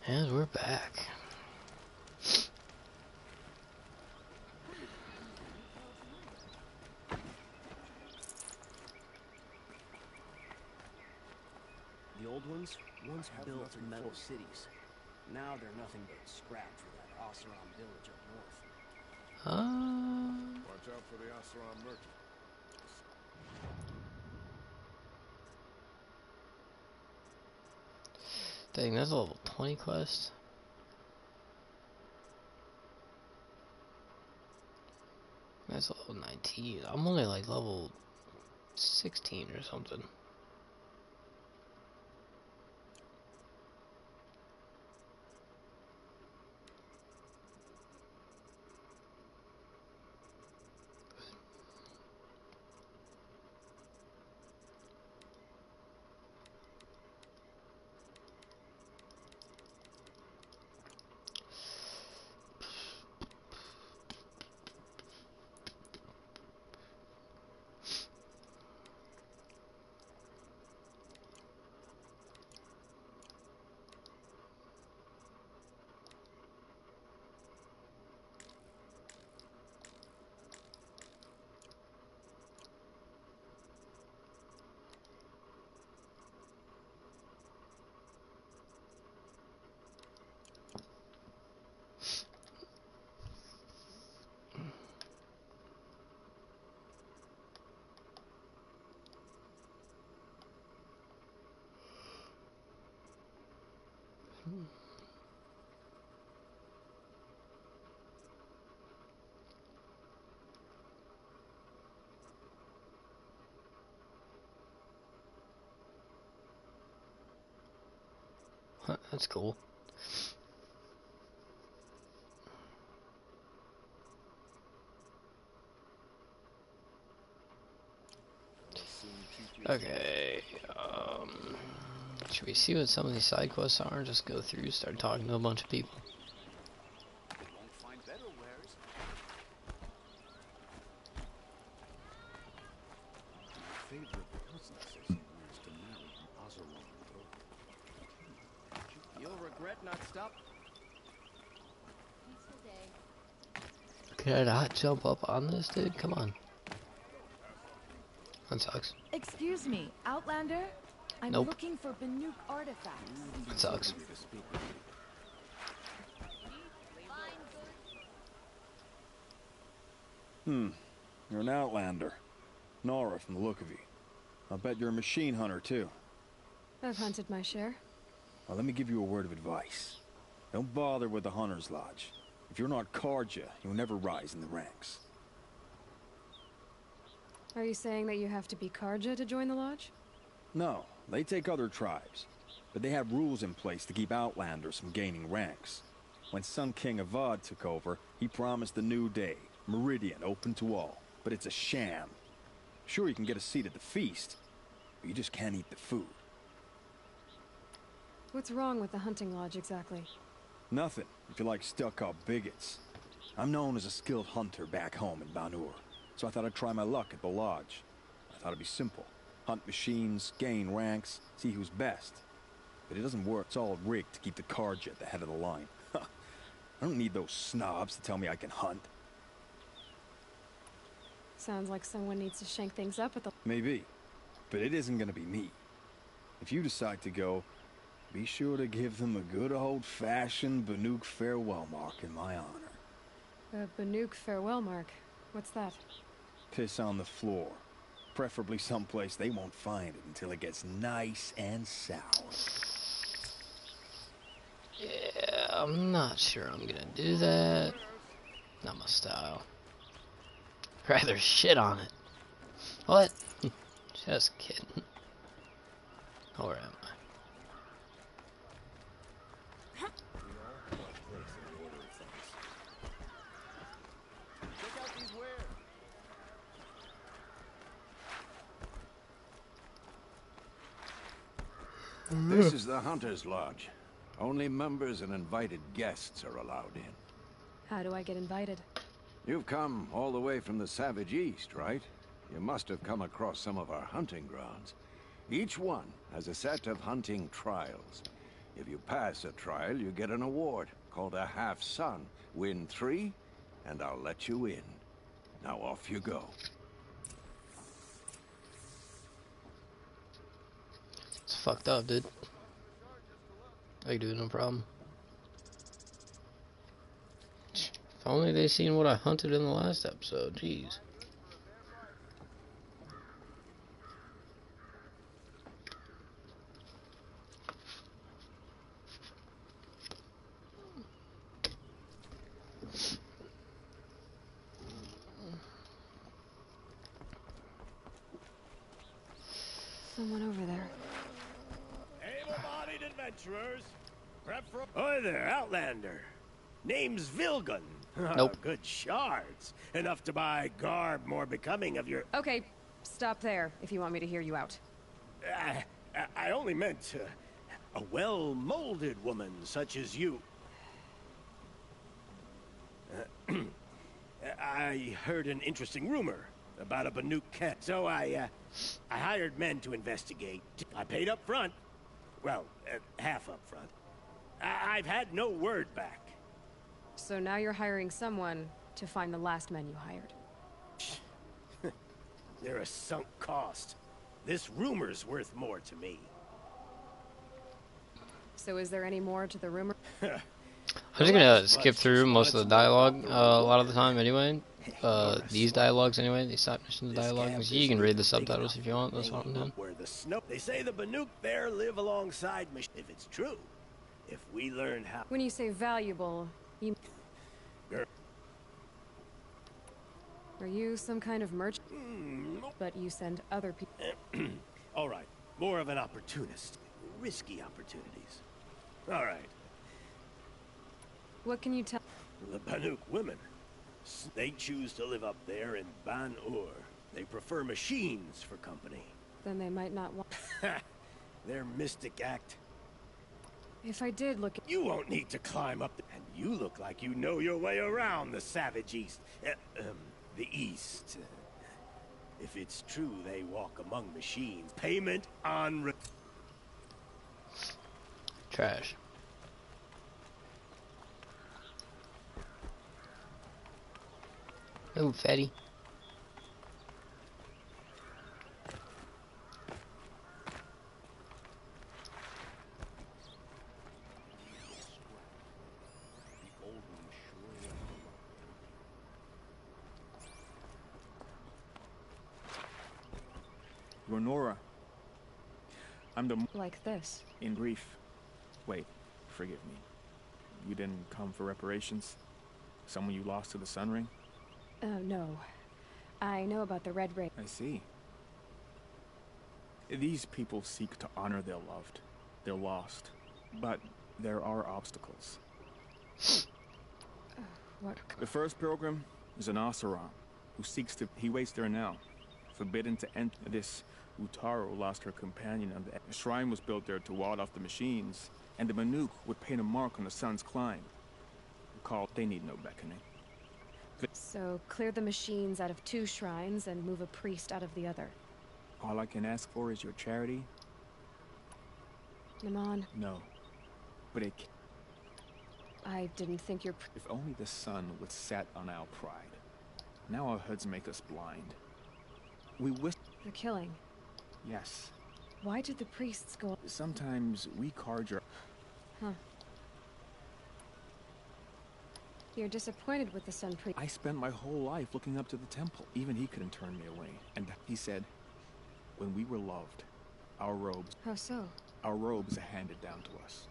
And we're back. The old ones once built metal cities. Now they're nothing but scrap for that Oseram village up north. Watch out for the Oseram merchant. Dang, that's a level 20 quest. That's level 19. I'm only like level 16 or something. Huh, that's cool. Okay, should we see what some of these side quests are and just go through, start talking to a bunch of people? Won't find better wares. My favorite cousin says he wants to marry an Oseram girl. You'll regret not stopping. Peaceful day. Can I not jump up on this, dude? Come on. That sucks. Excuse me, Outlander? I'm Nope. looking for Banuk artifacts. That sucks. You're an Outlander. Nora from the look of you. I'll bet you're a machine hunter, too. I've hunted my share. Well, let me give you a word of advice. Don't bother with the Hunter's Lodge. If you're not Carja, you'll never rise in the ranks. Are you saying that you have to be Carja to join the lodge? No, they take other tribes. But they have rules in place to keep Outlanders from gaining ranks. When Sun King Avad took over, he promised a new day, Meridian open to all. But it's a sham. Sure, you can get a seat at the feast, but you just can't eat the food. What's wrong with the hunting lodge exactly? Nothing, if you like stuck-up bigots. I'm known as a skilled hunter back home in Banur, so I thought I'd try my luck at the lodge. I thought it'd be simple. Hunt machines, gain ranks, see who's best. But it doesn't work. It's all rigged to keep the Carja at the head of the line. I don't need those snobs to tell me I can hunt. Sounds like someone needs to shank things up at the... Maybe, but it isn't gonna be me. If you decide to go, be sure to give them a good old-fashioned Banuk farewell mark in my honor. A Banuk farewell mark. What's that? Piss on the floor. Preferably someplace they won't find it until it gets nice and sour. Yeah, I'm not sure I'm gonna do that. Not my style. Rather shit on it. What? Just kidding. Oh, where am I? Check out these wares. This is the Hunter's Lodge. Only members and invited guests are allowed in. How do I get invited? You've come all the way from the Savage East, right? You must have come across some of our hunting grounds. Each one has a set of hunting trials. If you pass a trial, you get an award called a half-son. Win 3, and I'll let you in. Now off you go. It's fucked up, dude. I can do it, no problem. If only they seen what I hunted in the last episode, jeez. Someone over there. Able-bodied adventurers, prep for... Hi there, Outlander. Name's Vilgun. Nope. Good shards. Enough to buy garb more becoming of your... Okay, stop there if you want me to hear you out. I only meant a well-molded woman such as you. I heard an interesting rumor about a Banuk camp, so I hired men to investigate. I paid up front. Well, half up front. I've had no word back. So now you're hiring someone to find the last men you hired. They're a sunk cost. This rumor's worth more to me. So is there any more to the rumor? I'm just gonna skip through most of the dialogue a lot of the time anyway. These dialogues anyway, these side missions dialogues. You can read the subtitles if you want, that's what I'm doing. Where the snow... They say the Banuk there live alongside if it's true. If we learn how... When you say valuable, you... Are you some kind of merchant? But you send other people... All right, more of an opportunist. Risky opportunities. All right. What can you tell? The Banuk women. They choose to live up there in Ban-Ur. They prefer machines for company. Then they might not want... Their mystic act. If I did look at... You won't need to climb up... And you look like you know your way around the savage East. The East. If it's true they walk among machines, payment on... Trash. Oh, fatty. Renora. I'm the... Like this. In grief. Wait, forgive me. You didn't come for reparations? Someone you lost to the Sun Ring? No. I know about the Red Ray. I see. These people seek to honor their loved, their lost. But there are obstacles. What? The first pilgrim is an Oseram, who seeks to... He waits there now, forbidden to enter. This Utaru lost her companion, and the shrine was built there to ward off the machines, and the Banuk would paint a mark on the sun's climb. Recall, they need no beckoning. So clear the machines out of 2 shrines and move a priest out of the other. All I can ask for is your charity? Naman, No. But it... I didn't think your... If only the sun would set on our pride. Now our hoods make us blind. We wish... The killing. Yes. Why did the priests go... Sometimes we conjure... Huh. You're disappointed with the Sun Priest. I spent my whole life looking up to the temple. Even he couldn't turn me away. And he said, when we were loved, our robes How so? are handed down to us.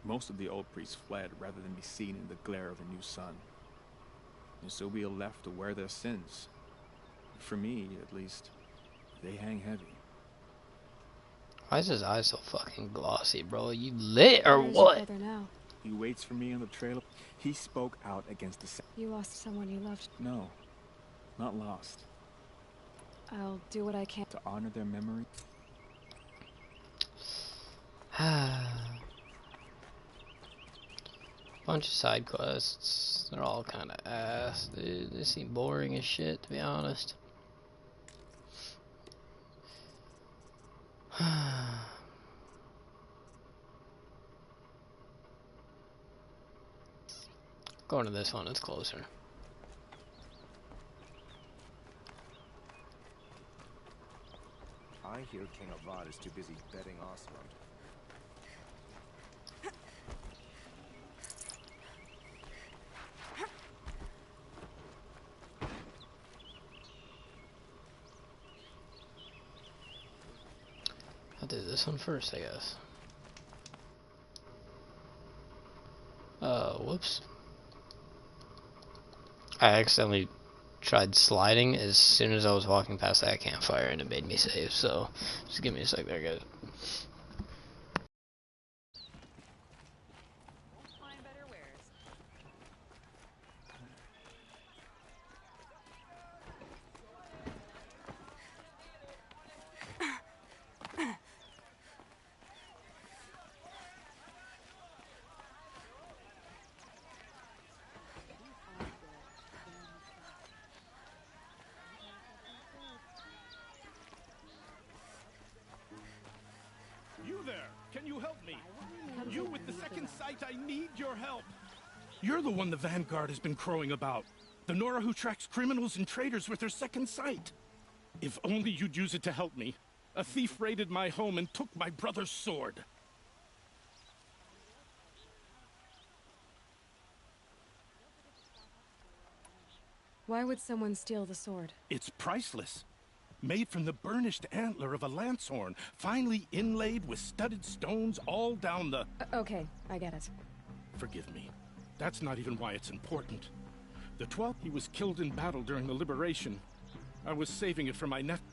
Most of the old priests fled rather than be seen in the glare of a new sun. And so we are left to wear their sins. For me, at least, they hang heavy. Why is his eyes so fucking glossy, bro? You lit or Where's your what? brother now? He waits for me on the trail. He spoke out against the... You lost someone you loved. No, not lost. I'll do what I can. To honor their memory. Bunch of side quests. They're all kind of ass, dude. They seem boring as shit, to be honest. Going to this one, it's closer. I hear King Avad is too busy betting Oswald. I'll do this one first, I guess. Whoops. I accidentally tried sliding as soon as I was walking past that campfire and it made me save, so just give me a sec there, guys. You there! Can you help me? You with the second sight, I need your help! You're the one the Vanguard has been crowing about. The Nora who tracks criminals and traitors with her second sight. If only you'd use it to help me. A thief raided my home and took my brother's sword. Why would someone steal the sword? It's priceless. Made from the burnished antler of a lancehorn, finely inlaid with studded stones all down the... Okay, I get it. Forgive me. That's not even why it's important. The 12th, he was killed in battle during the liberation. I was saving it for my nephew.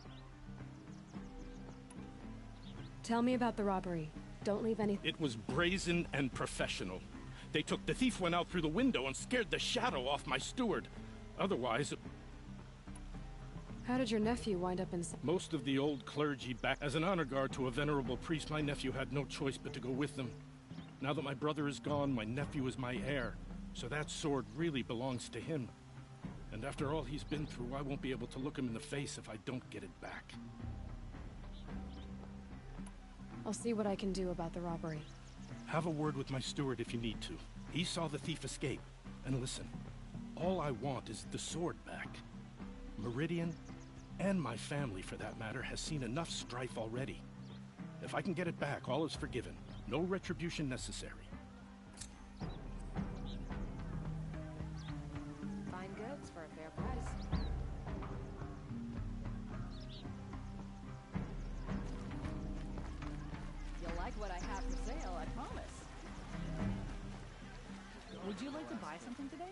Tell me about the robbery. Don't leave any... It was brazen and professional. The thief went out through the window and scared the shadow off my steward. Otherwise... How did your nephew wind up in... Most of the old clergy back... As an honor guard to a venerable priest, my nephew had no choice but to go with them. Now that my brother is gone, my nephew is my heir. So that sword really belongs to him. And after all he's been through, I won't be able to look him in the face if I don't get it back. I'll see what I can do about the robbery. Have a word with my steward if you need to. He saw the thief escape. And listen, all I want is the sword back. Meridian, and my family for that matter, has seen enough strife already. If I can get it back, all is forgiven. No retribution necessary. Fine goods for a fair price. You'll like what I have for sale, I promise. Would you like to buy something today?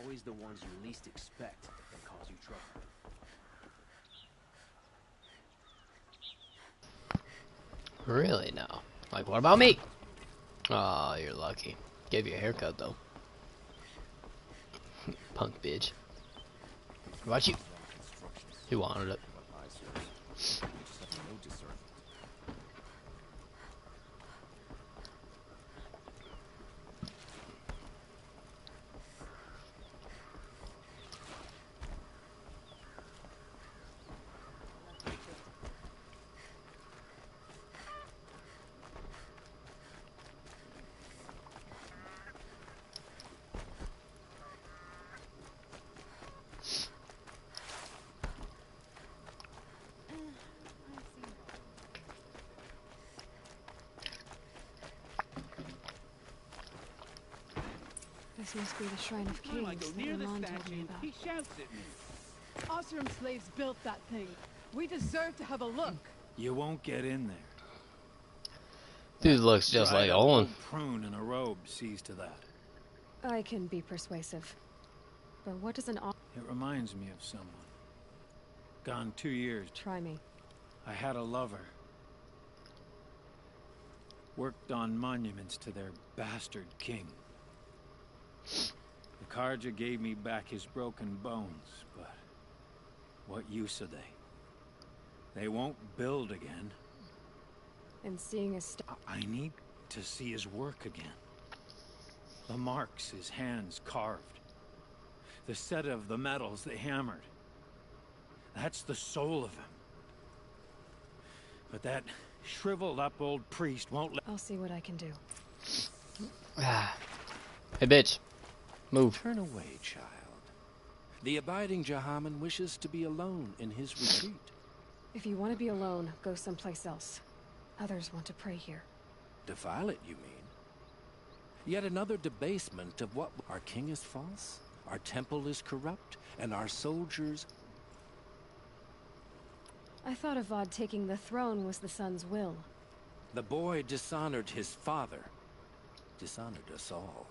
Always the ones you least expect that cause you trouble. Really now? Like, what about me? Oh, you're lucky. Gave you a haircut though. Punk bitch. What about you? You wanted it. This must be the Shrine of Kings that Ramon told me about. He shouts at me. Osram slaves built that thing. We deserve to have a look. You won't get in there. Dude looks just like Owen. Prune in a robe sees to that. I can be persuasive. But what does an... It reminds me of someone. Gone 2 years. Try me. I had a lover. Worked on monuments to their bastard king. The Carja gave me back his broken bones, but what use are they? They won't build again. And seeing his... I need to see his work again. The marks his hands carved. The set of the metals they hammered. That's the soul of him. But that shriveled up old priest won't let... I'll see what I can do. Hey, bitch. Move. Turn away, child. The abiding Jahaman wishes to be alone in his retreat. If you want to be alone, go someplace else. Others want to pray here. Defile it, you mean? Yet another debasement of what... Our king is false, our temple is corrupt, and our soldiers... I thought Avad taking the throne was the son's will. The boy dishonored his father. Dishonored us all.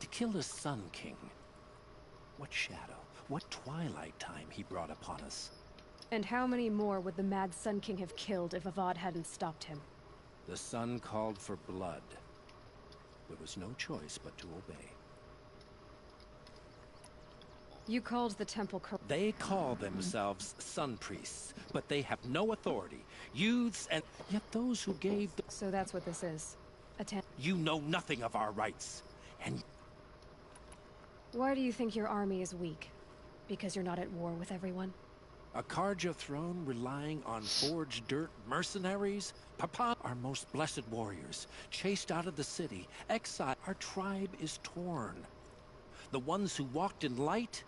To kill a Sun King. What shadow, what twilight time he brought upon us. And how many more would the mad Sun King have killed if Avad hadn't stopped him? The sun called for blood. There was no choice but to obey. You called the temple corrupt. They call themselves sun priests, but they have no authority. Youths and... Yet those who gave... So that's what this is. You know nothing of our rights, and... Why do you think your army is weak? Because you're not at war with everyone? A Karja throne relying on forged dirt mercenaries? Papa, our most blessed warriors, chased out of the city, exiled. Our tribe is torn. The ones who walked in light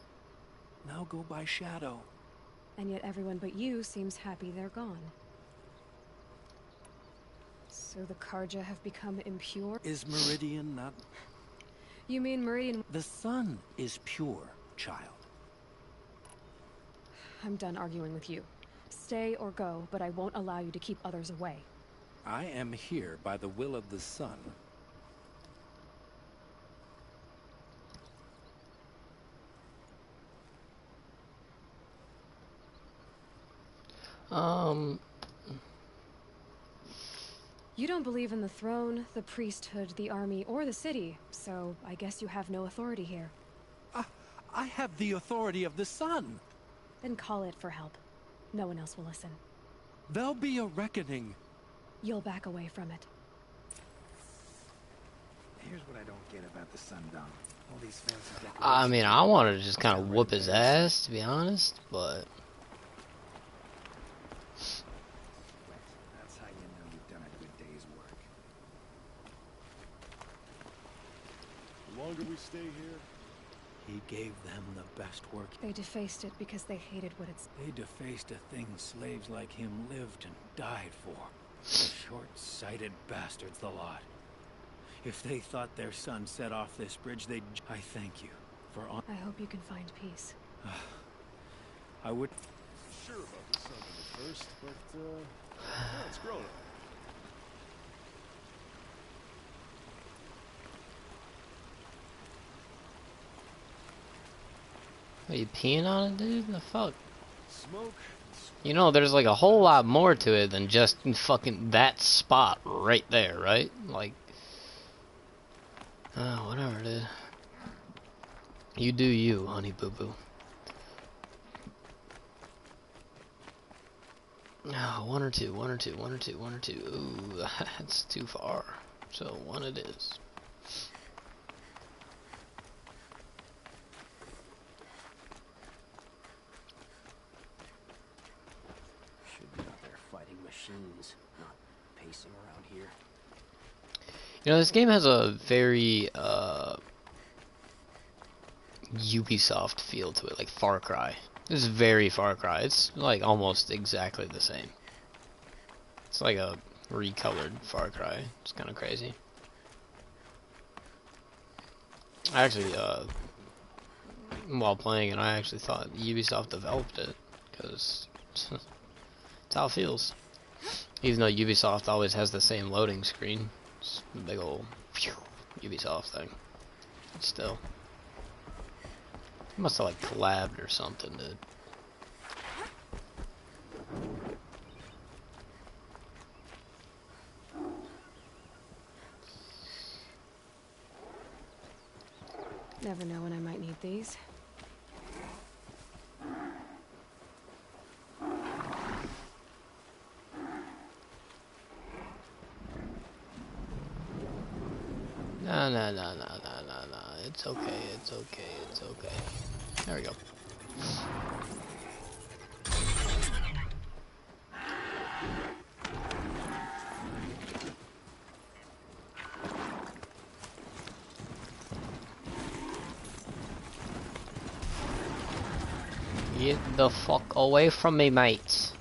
now go by shadow. And yet everyone but you seems happy they're gone. So the Karja have become impure? Is Meridian not... You mean Meridian... The sun is pure, child. I'm done arguing with you. Stay or go, but I won't allow you to keep others away. I am here by the will of the sun. You don't believe in the throne, the priesthood, the army, or the city, so I guess you have no authority here. I have the authority of the sun. Then call it for help. No one else will listen. There'll be a reckoning. You'll back away from it. Here's what I don't get about the Sundom. All these fancy decorations. I mean, I wanted to just kind of whoop his ass, to be honest, but... That's how you know you've done a good day's work. The longer we stay here, He gave them the best work. They defaced it because they hated what it's... They defaced a thing slaves like him lived and died for. Short-sighted bastards, the lot. If they thought their son set off this bridge, they'd... I thank you for on... I hope you can find peace. I would... sure about the sun at first, but, yeah, it's grown up. Are you peeing on it, dude? The fuck? Smoke. You know, there's like a whole lot more to it than just fucking that spot right there, right? Like... whatever, dude. You do you, honey boo boo. Oh, one or two. Ooh, that's too far. So, one it is. Should be out there fighting machines, not pacing around here. You know, this game has a very, Ubisoft feel to it, like Far Cry. This is very Far Cry. It's, like, almost exactly the same. It's like a recolored Far Cry. It's kind of crazy. I actually, while playing it, I actually thought Ubisoft developed it, because that's how it feels. Even though Ubisoft always has the same loading screen. It's a big old Ubisoft thing. But still. Must have like collabed or something, dude. Never know when I might need these. No. It's okay, it's okay, it's okay. There we go. Get the fuck away from me, mates.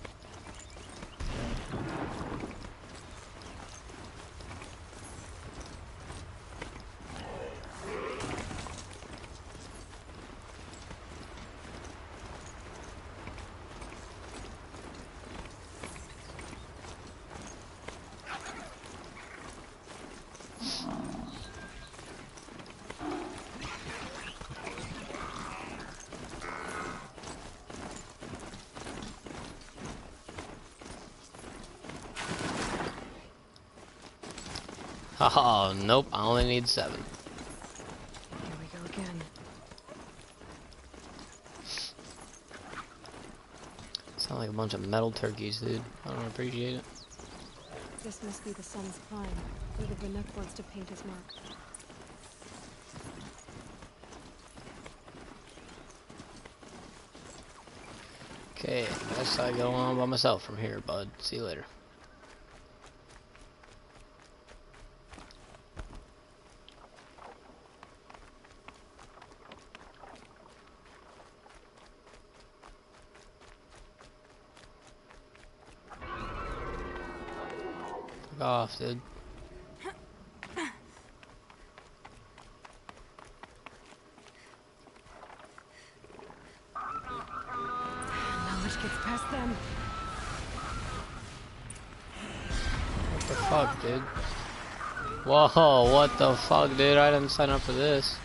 Oh, nope, I only need 7. Here we go again. Sound like a bunch of metal turkeys, dude. I don't appreciate it. This must be the sun's climb, where the Banuk wants to paint his mark. Okay, guess I go on by myself from here, bud. See you later. Fuck off, dude. Knowledge gets past them. What the fuck, dude? Whoa, what the fuck, dude? I didn't sign up for this.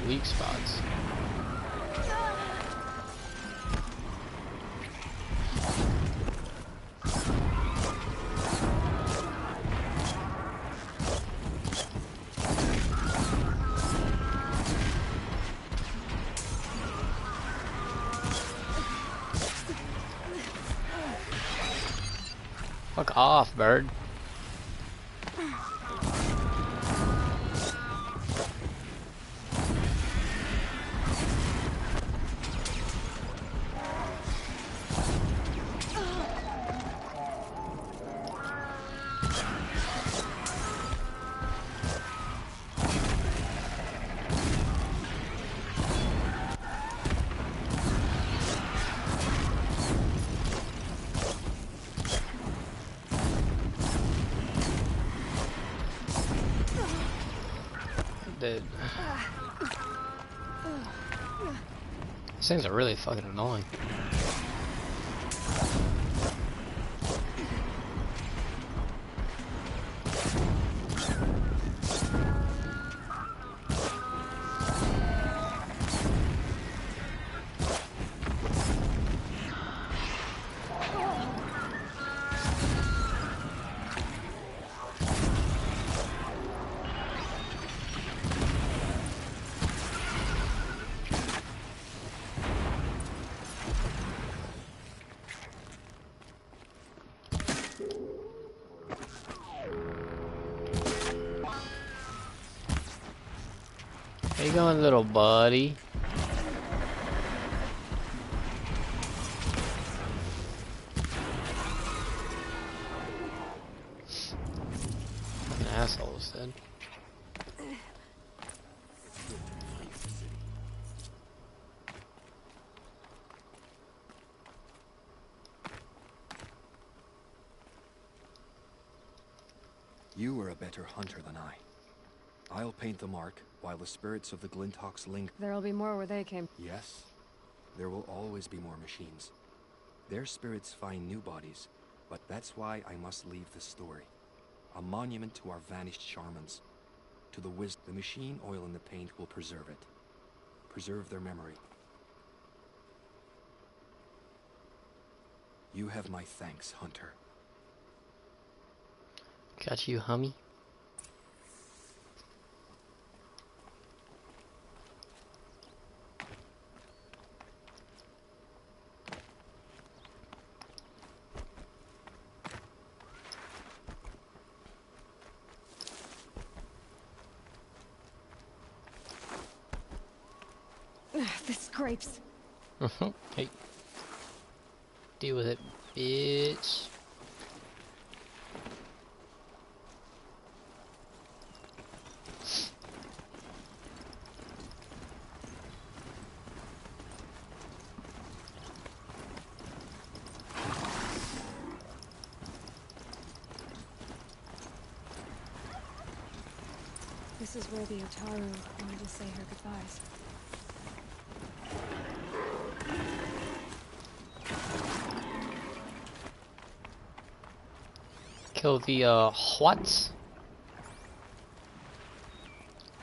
Weak spots. Fuck off, bird. Dude. These things are really fucking annoying. How you going, little buddy? Fucking assholes, dude. You are a better hunter than I. I'll paint the mark, while the spirits of the Glinthawks linger. There'll be more where they came. Yes, there will always be more machines. Their spirits find new bodies, but that's why I must leave this story. A monument to our vanished shamans. to the wisdom. The machine oil in the paint will preserve it. Preserve their memory. You have my thanks, Hunter. Got you, homie. The scrapes. Hey. Deal with it, bitch. This is where the Utaru wanted to say her goodbyes. Kill the, what?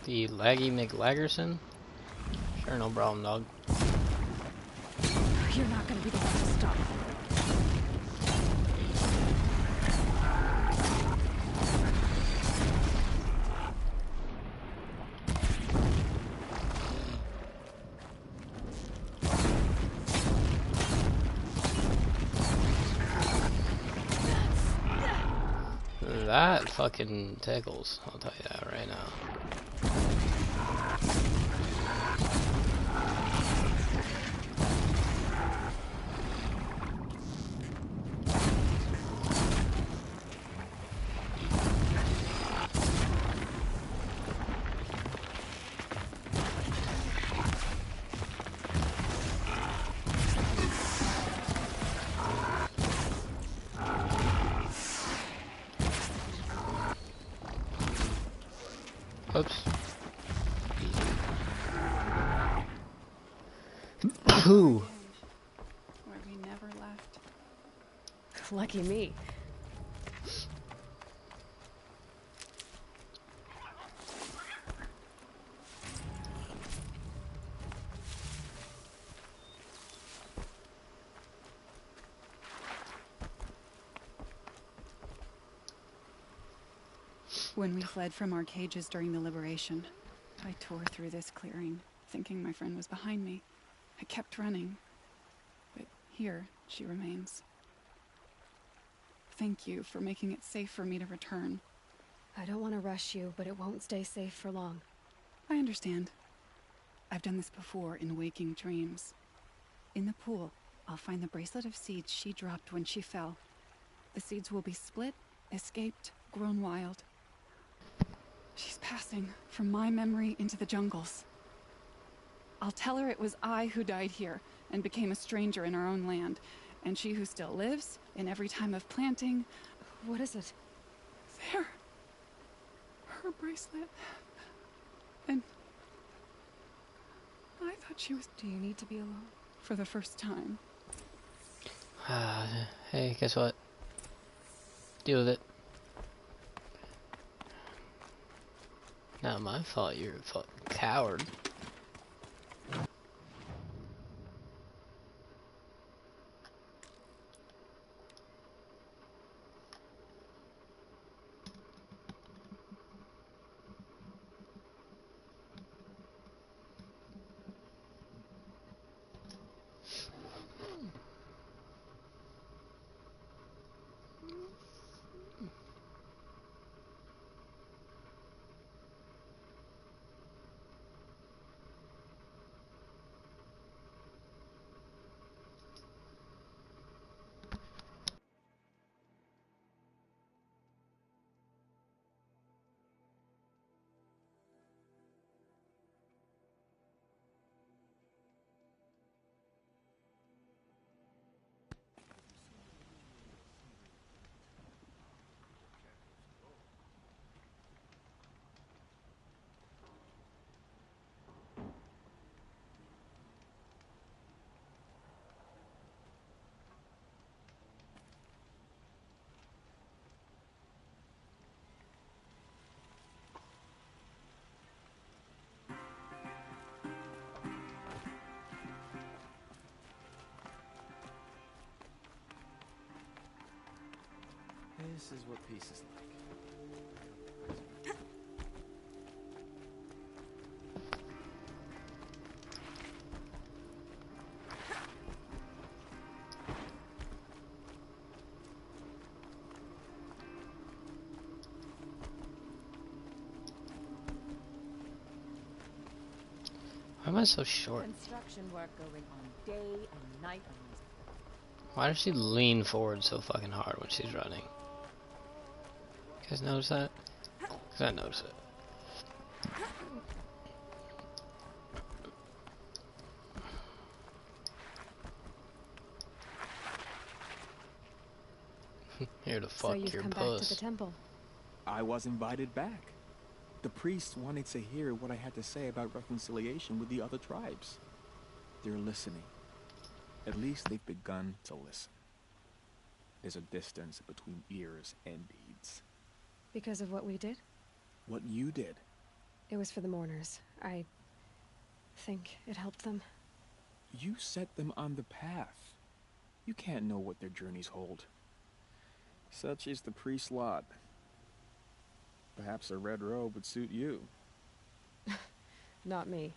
The Laggy McLaggerson? Sure, no problem, dog. You're not gonna be the one to stop. That fucking tickles, I'll tell you that right now. Oops. Who? Where we never left. Lucky me. When we fled from our cages during the liberation, I tore through this clearing, thinking my friend was behind me. I kept running, but here she remains. Thank you for making it safe for me to return. I don't want to rush you, but it won't stay safe for long. I understand. I've done this before in waking dreams. In the pool, I'll find the bracelet of seeds she dropped when she fell. The seeds will be split, escaped, grown wild. She's passing from my memory into the jungles. I'll tell her it was I who died here and became a stranger in our own land, and she who still lives in every time of planting. What is it? There. Her bracelet. And I thought she was... Do you need to be alone? For the first time. Hey, guess what? Deal with it. Not my fault, you're a fucking coward. This is what peace is like. Why am I so short? Construction work going on day and night on these. Why does she lean forward so fucking hard when she's running? You guys notice that? 'Cause I notice it. Here to fuck So you've your come back to the puss. temple. I was invited back. The priests wanted to hear what I had to say about reconciliation with the other tribes. They're listening. At least they've begun to listen. There's a distance between ears and deeds. Because of what we did? What you did. It was for the mourners. I think it helped them. You set them on the path. You can't know what their journeys hold. Such is the priest's lot. Perhaps a red robe would suit you. Not me.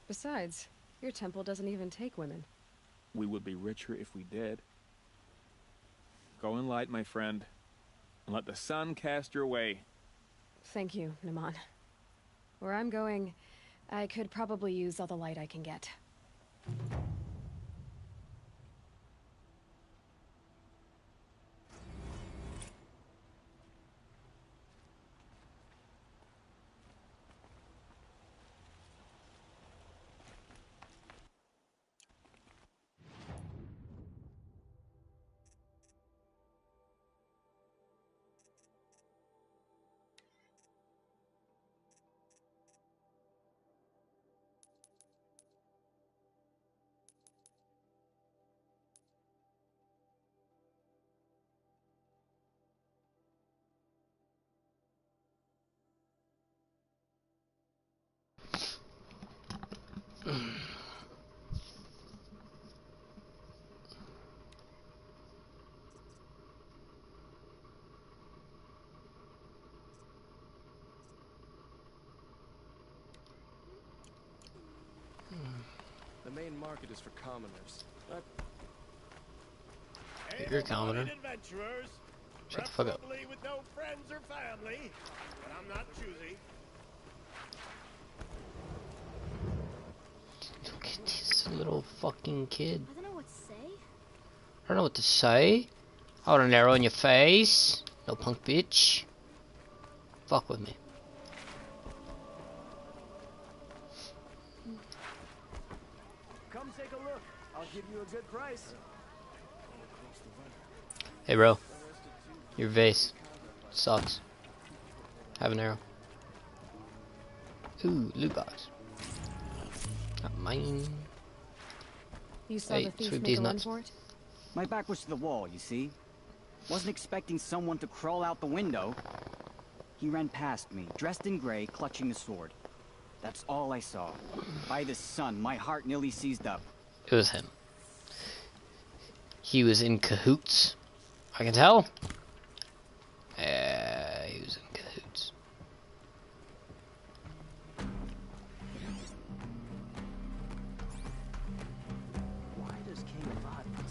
Besides, your temple doesn't even take women. We would be richer if we did. Go in light, my friend, and let the sun cast your way. Thank you, Naman. Where I'm going, I could probably use all the light I can get. The main market is for commoners, but You're a commoner. Adventurers, Shut the fuck up. preferably with no friends or family, but I'm not choosy. Look at this little fucking kid. I don't know what to say. I don't know what to say. I want an arrow in your face. No punk bitch. Fuck with me. Come take a look. I'll give you a good price. Hey bro. Your vase sucks. Have an arrow. Ooh, loot box. Not mine. You saw Hey, the thief sweep make these a run nuts. for it? My back was to the wall, you see? Wasn't expecting someone to crawl out the window. He ran past me, dressed in gray, clutching the sword. That's all I saw. By the sun, my heart nearly seized up. It was him. He was in cahoots. I can tell. Yeah, he was in cahoots.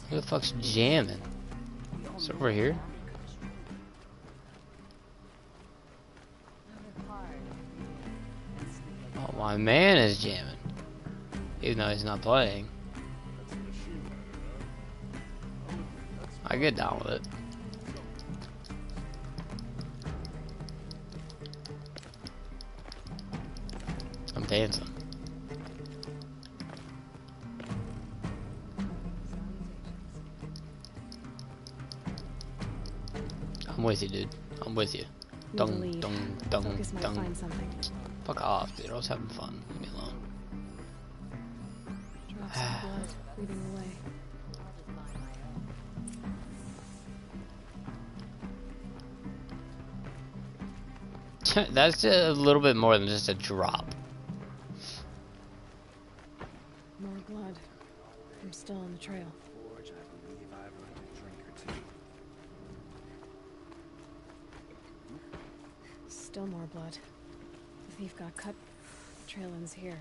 Who the fuck's jamming? It's over here. Oh, my man is jamming. Even though he's not playing. I get down with it. I'm dancing. I'm with you, dude. I'm with you. Need to Dung, leave. dung, dung, Focus might dung. find something. Fuck off, dude. I was having fun. Leave me alone. Drops of blood leading the way. That's a little bit more than just a drop. More blood. I'm still on the trail. Forge, I believe I've earned a drink or two. blood. The thief got cut. The trail ends here.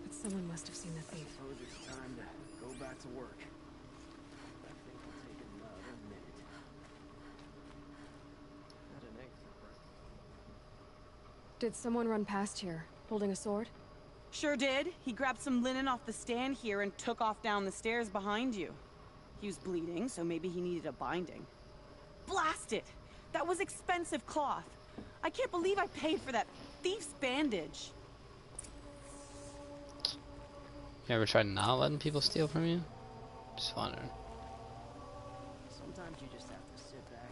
But someone must have seen the thief. Suppose it's time to go back to work. I think I'll take another minute. Had an egg for breakfast. Did someone run past here, holding a sword? Sure did. He grabbed some linen off the stand here and took off down the stairs behind you. He was bleeding, so maybe he needed a binding. Blast it! That was expensive cloth. I can't believe I paid for that thief's bandage. You ever tried not letting people steal from you? Just wondering. Sometimes you just have to sit back,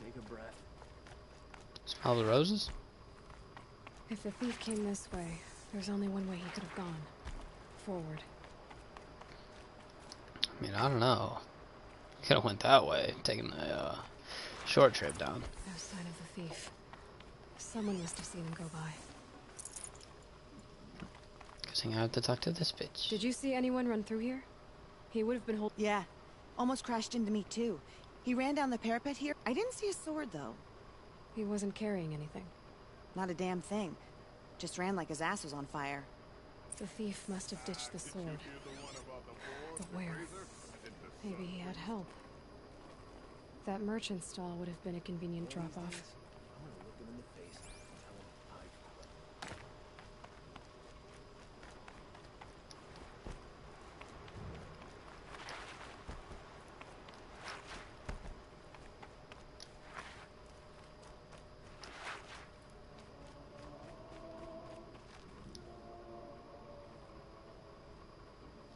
take a breath. Smell the roses? If the thief came this way, there's only one way he could have gone. Forward. I mean, I don't know. Could have went that way, taking a short trip down. No sign of the thief. Someone must have seen him go by. Guessing I have to talk to this bitch. Did you see anyone run through here? He would have been holding. Yeah. Almost crashed into me, too. He ran down the parapet here. I didn't see a sword, though. He wasn't carrying anything. Not a damn thing. Just ran like his ass was on fire. The thief must have ditched the sword. But where? Maybe he had help. That merchant stall would have been a convenient drop-off. I'm gonna look him in the face and tell him I caught him.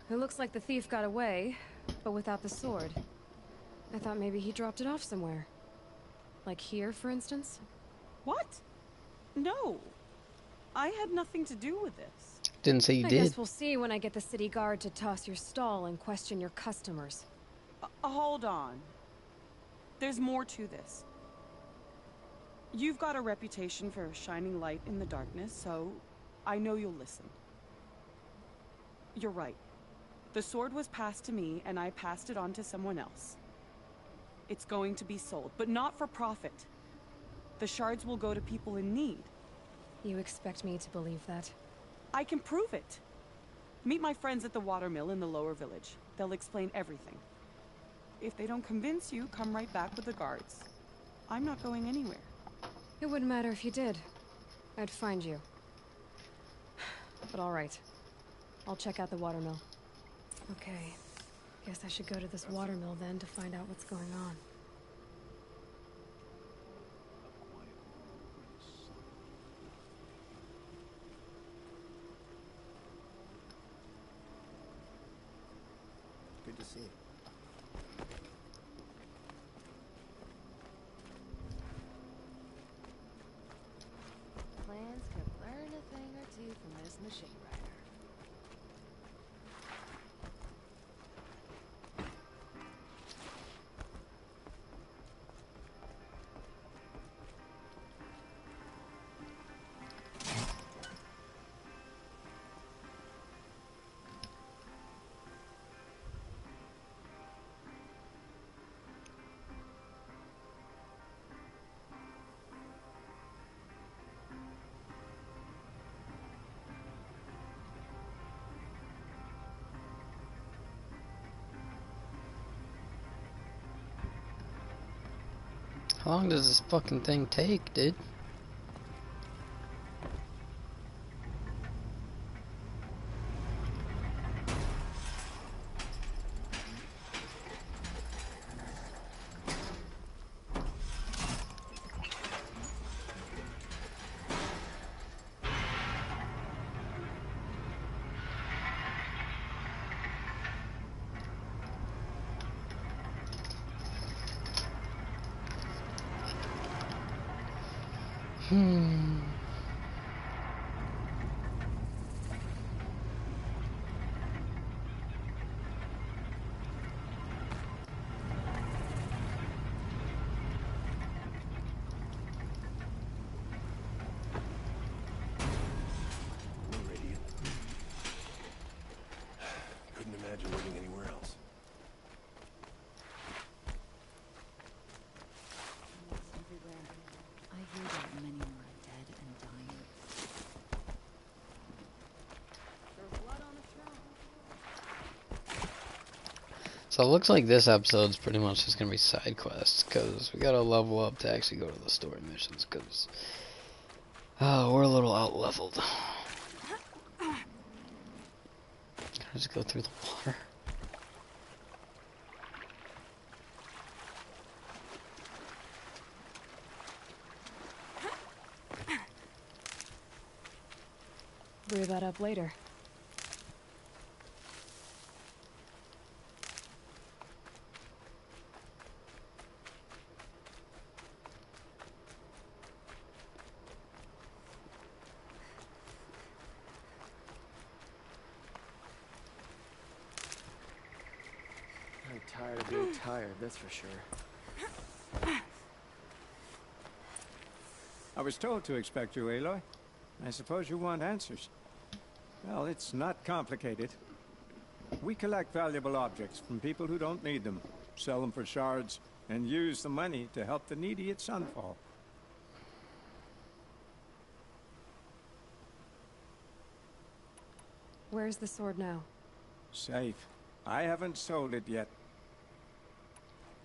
It looks like the thief got away, but without the sword. I thought maybe he dropped it off somewhere. Like here, for instance? What? No. I had nothing to do with this. Didn't say you I did. guess we'll see when I get the city guard to toss your stall and question your customers. Hold on. There's more to this. You've got a reputation for shining light in the darkness, so I know you'll listen. You're right. The sword was passed to me, and I passed it on to someone else. It's going to be sold, but not for profit. The shards will go to people in need. You expect me to believe that? I can prove it. Meet my friends at the watermill in the lower village. They'll explain everything. If they don't convince you, come right back with the guards. I'm not going anywhere. It wouldn't matter if you did. I'd find you. But all right. I'll check out the watermill. Okay. Guess I should go to this watermill then to find out what's going on. Good to see you. Plans could learn a thing or two from this machine rider. How long does this fucking thing take, dude? Couldn't imagine living anywhere else. I hear that many more in town. So it looks like this episode's pretty much just gonna be side quests, because we gotta level up to actually go to the story missions, because we're a little out leveled. Can I just go through the water? Brew that up later. I'm tired of being tired, that's for sure. I was told to expect you, Aloy. I suppose you want answers. Well, it's not complicated. We collect valuable objects from people who don't need them, sell them for shards, and use the money to help the needy at Sunfall. Where's the sword now? Safe. I haven't sold it yet.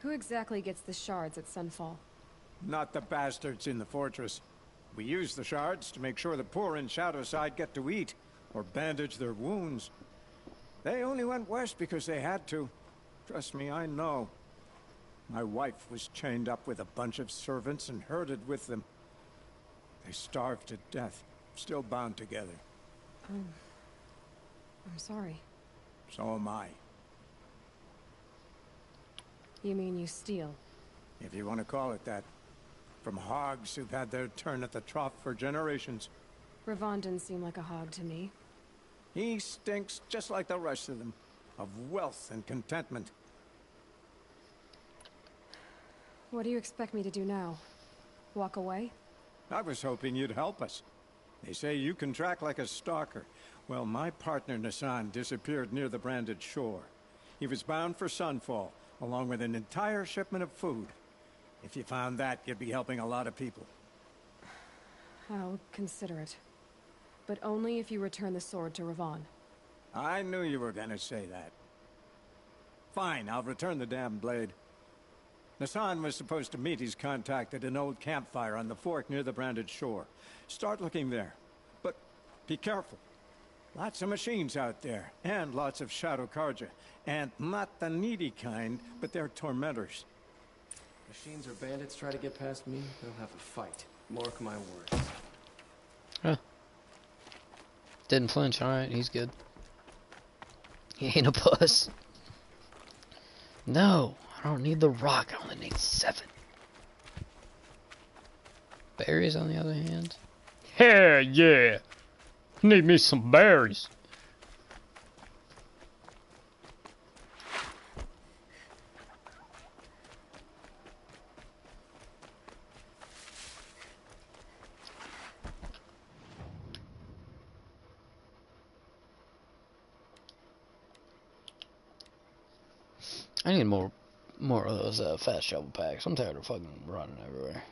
Who exactly gets the shards at Sunfall? Not the bastards in the fortress. We use the shards to make sure the poor in Shadowside get to eat, or bandage their wounds. They only went west because they had to. Trust me, I know. My wife was chained up with a bunch of servants and herded with them. They starved to death, still bound together. I'm sorry. So am I. You mean you steal? If you want to call it that. From hogs who've had their turn at the trough for generations. Ravon didn't seem like a hog to me. He stinks just like the rest of them, of wealth and contentment. What do you expect me to do now? Walk away? I was hoping you'd help us. They say you can track like a stalker. Well, my partner Nassan disappeared near the branded shore. He was bound for Sunfall, along with an entire shipment of food. If you found that, you'd be helping a lot of people. I'll consider it. But only if you return the sword to Ravon. I knew you were gonna say that. Fine, I'll return the damn blade. Nassan was supposed to meet his contact at an old campfire on the fork near the branded shore. Start looking there. But be careful. Lots of machines out there, and lots of Shadow Carja. And not the needy kind, but they're tormentors. Machines or bandits try to get past me, they'll have a fight. Mark my words. Huh. Didn't flinch, alright, he's good. He ain't a puss. No, I don't need the rock, I only need 7. Berries on the other hand? Hell yeah! Need me some berries. I need more of those fast shovel packs. I'm tired of fucking running everywhere.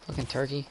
Fucking turkey.